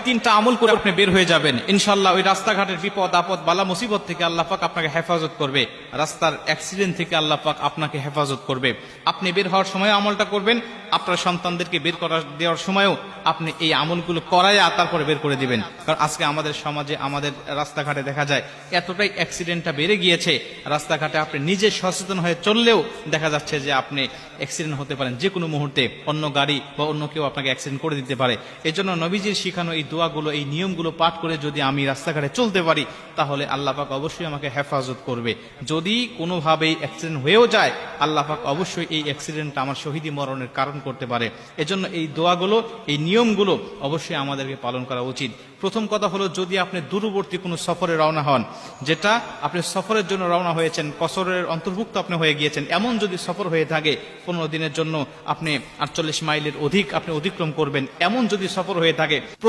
তিনটা আমল করে আপনি বের হয়ে যাবেন, ইনশাআল্লাহ ওই রাস্তাঘাটের বিপদ আপদ বালা মুসিবত থেকে আল্লাহ পাক আপনাকে হেফাজত করবে, রাস্তার অ্যাক্সিডেন্ট থেকে আল্লাহ পাক আপনাকে হেফাজত করবে। আপনি বের হওয়ার সময় আমলটা করবেন, আপনার সন্তানদেরকে বের করা দেওয়ার সময়ও আপনি এই আমলগুলো করাইয়া তারপরে বের করে দিবেন। কারণ আজকে আমাদের সমাজে আমাদের রাস্তাঘাটে দেখা যায় এতটাই অ্যাক্সিডেন্টটা বেড়ে গিয়েছে, রাস্তাঘাটে আপনি নিজে সচেতন হয়ে চললেও দেখা যাচ্ছে যে আপনি অ্যাক্সিডেন্ট হতে পারেন যে কোনো মুহূর্তে, অন্য গাড়ি বা অন্য কেউ আপনাকে অ্যাক্সিডেন্ট করে দিতে পারে। এই জন্য নবীজির শিখানো এই দোয়াগুলো, এই নিয়মগুলো পাঠ করে যদি আমি রাস্তাঘাটে চলতে পারি, তাহলে আল্লাহ পাক অবশ্যই আমাকে হেফাজত করবে। যদি কোনোভাবেই অ্যাক্সিডেন্ট হয়েও যায়, আল্লাহ পাক অবশ্যই এই অ্যাক্সিডেন্টটা আমার শহীদি মরণের কারণ করতে পারে। এজন্য এই দোয়াগুলো, এই নিয়মগুলো অবশ্যই আমাদেরকে পালন করা উচিত। প্রথম কথা হলো, যদি আপনি দূরবর্তী কোনো সফরে রওনা হন, যেটা আপনি সফরের জন্য রওনা হয়েছেন, কসরের অন্তর্ভুক্ত আপনি হয়ে গিয়েছেন, এমন যদি সফর হয়ে থাকে 15 দিনের জন্য আপনি 48 মাইলের অধিক আপনি অতিক্রম করবেন, এমন যদি সফর হয়ে থাকে,